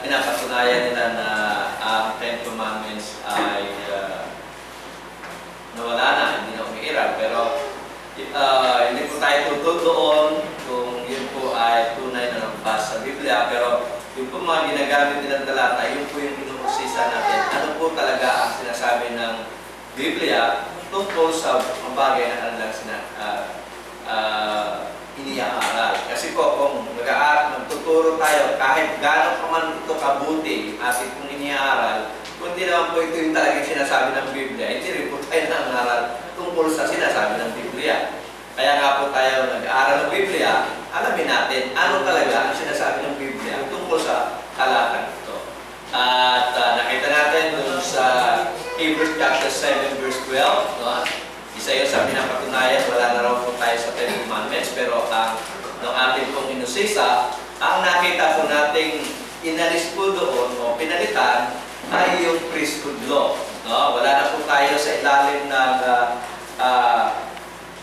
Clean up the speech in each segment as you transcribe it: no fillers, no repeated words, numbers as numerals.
pinapatunayan nila na ang Ten Commandments ay nawala na, hindi na umiiral. Pero hindi po tayo tutol doon kung yun po ay tunay na nabasa sa Biblia. Pero yung po mga ginagamit nilang talata, yun po yung inuusisa natin. Ano po talaga ang sinasabi ng Biblia tungkol sa mga bagay na kanilang iniaaral. Kasi po, kung magtuturo tayo, kahit gano'n pa man ito kabuti at itong iniaaral, kung hindi naman po ito yung talagang sinasabi ng Biblia, hindi rin po tayo nangaral tungkol sa sinasabi ng Biblia. Kaya nga po tayo nag-aaral ng Biblia, alamin natin ano talaga ang sinasabi ng Biblia tungkol sa talatang ito. At nakita natin dun sa Hebrews chapter 7 verse 12, no? Isa yun sa pinapatunayan, wala na raw po tayo sa Ten Commandments, pero ang ating pong inusisa, ang nakita po nating inalis po doon o pinalitan ay yung priesthood law. No? Wala na po tayo sa ilalim ng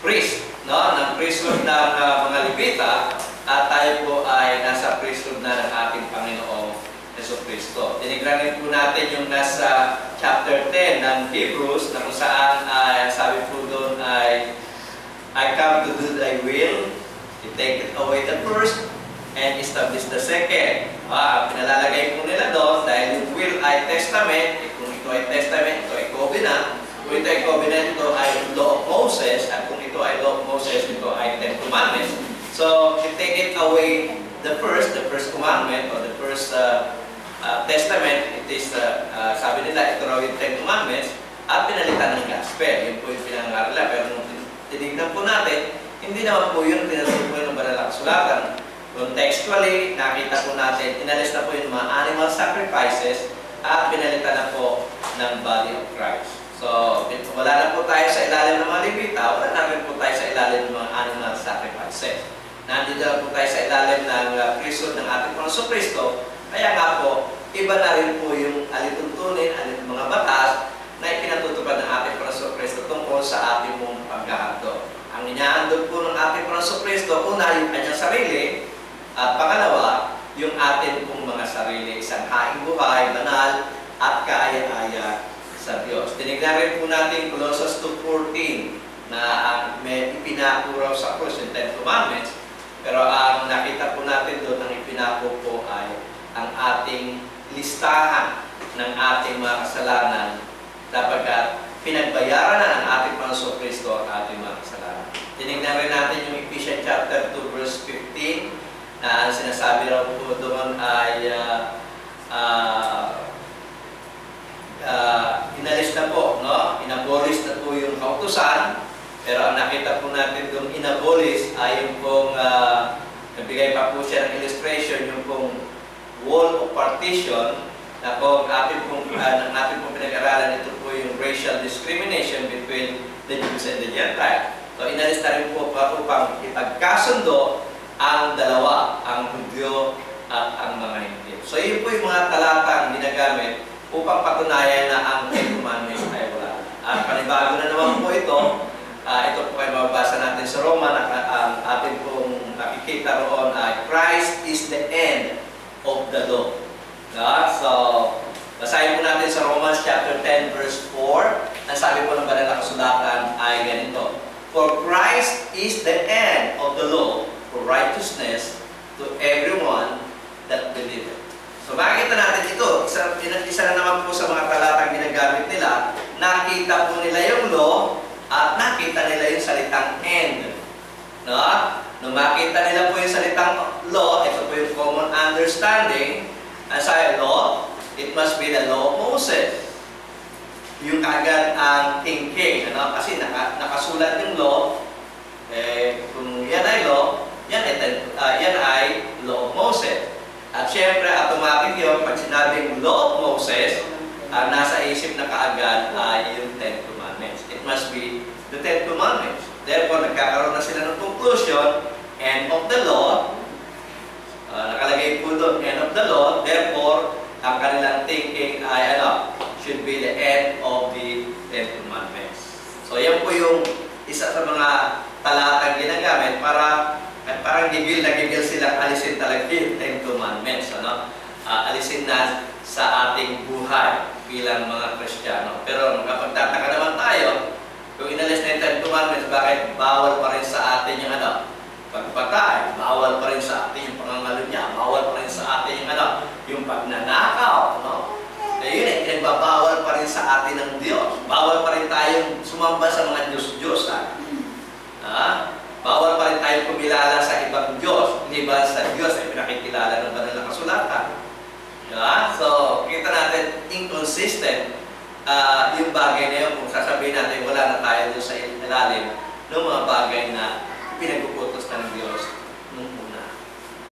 priest, no? Ng priesthood ng mga Levita, at tayo po ay nasa priesthood na ng ating Panginoong Jesucristo. Tinignan po natin yung nasa chapter 10 ng Hebrews na kung saan sabi po doon ay I come to do thy will, you take it away the first and establish the second. Pinalalagay po nila doon dahil yung will ay testament, kung ito ay testament, ito ay covenant. Kung ito ay covenant, ito ay law of Moses, at kung ito ay law of Moses, ito ay Ten Commandments. So, you take it away the first commandment or the first testament, it is, sabi nila, ito raw yung Ten Commandments, at pinalitan ng gospel. Yun po yung pinangarala. Pero nung tinignan po natin, hindi naman po yun pinatuloy ng banal na kasulatan. Contextually, nakita po natin, inalis na po yung mga animal sacrifices at pinalitan na po ng body of Christ. So, wala na po tayo sa ilalim ng mga Levita, wala na rin po tayo sa ilalim ng mga animal sacrifices. Nandito na po tayo sa ilalim ng priesthood ng ating Panginoon Kristo. Kaya nga po, iba na rin po yung alituntunin, mga batas na ipinatutupad ng ating Panginoon Kristo tungkol sa ating mong paghahandog. Ang inahandog po ng ating Panginoon Kristo, una yung kanyang sarili, at pangalawa, yung atin pong mga sarili, isang haing buhay, banal, at kaaya-aya sa Diyos. Tinignan rin po natin Colossians 2:14 na may ipinako raw sa krus yung Ten Commandments, pero ang nakita po natin doon, ang ipinako po ay ang ating listahan ng ating mga kasalanan dapat pinagbayaran na ng ating Panginoon Kristo ang ating mga kasalanan. Tinignan rin natin yung Ephesians chapter 2 verse 15 na ang sinasabi raw po doon ay inalis na po, no? Inabolish na po yung kautusan, pero ang nakita po natin doon inabolish ay yung pong nabigay pa po siya ng illustration, yung pong wall of partition na kung ating pong pinag-aralan, ito po yung racial discrimination between the Jews and the Gentiles. So, inalis na rin po upang ipagkasundo ang dalawa, ang Hudyo at ang mga Hindi. So, yun po yung mga talatang ginagamit upang patunayan na ang Ten Commandments ay wala. Panibago na naman po ito. Ito po ay mababasa natin sa Roma na ang ating pong nakikita roon ay Christ is the end of the law. So, basahin po natin sa Romans chapter 10 verse 4. Ang sabi po ng banal na kasulatan ay ganito: For Christ is the end of the law for righteousness to everyone that believeth. So, makikita natin ito. Isa na naman po sa mga talatang ginagamit nila. Nakita po nila yung law at nakita nila yung salitang end. No? Nung makita nila po yung salitang law, ito po yung common understanding. As I law, it must be the law of Moses. Yung agad ang thinking, ano? Kasi nakasulat yung law, kung yan ay law, yan ay law of Moses. At syempre, automatic yun, pag sinabing law of Moses, ang nasa isip na kaagad ay yung Ten Commandments. It must be the Ten Commandments. Therefore, nagkakaroon na sila ng conclusion, end of the law. Nakalagay po doon, end of the law. Therefore, ang kanilang thinking ay should be the end of the Ten Commandments. So, yan po yung isa sa mga talatang ginagamit para parang gigil na gigil silang alisin talaga yung Ten Commandments. alisin na sa ating buhay bilang mga Kristiyano. Pero kapagtataka naman tayo, kung inalis na yung 10 Commandments, bakit bawal pa rin sa atin yung pagpatay, bawal pa rin sa atin yung pangangalunya, bawal pa rin sa atin yung pagnanakaw, no? Yun pinagbabawal pa rin sa atin ng Diyos. Bawal pa rin tayong sumamba sa mga Diyos-Diyos. Bawal pa rin tayong kumilala sa ibang Diyos. Liban sa Diyos ay pinakikilala ng banal na kasulatan. So, kita natin inconsistent yung bagay na yun. Kung sasabihin natin wala na tayo doon sa ilalim ng mga bagay na pinag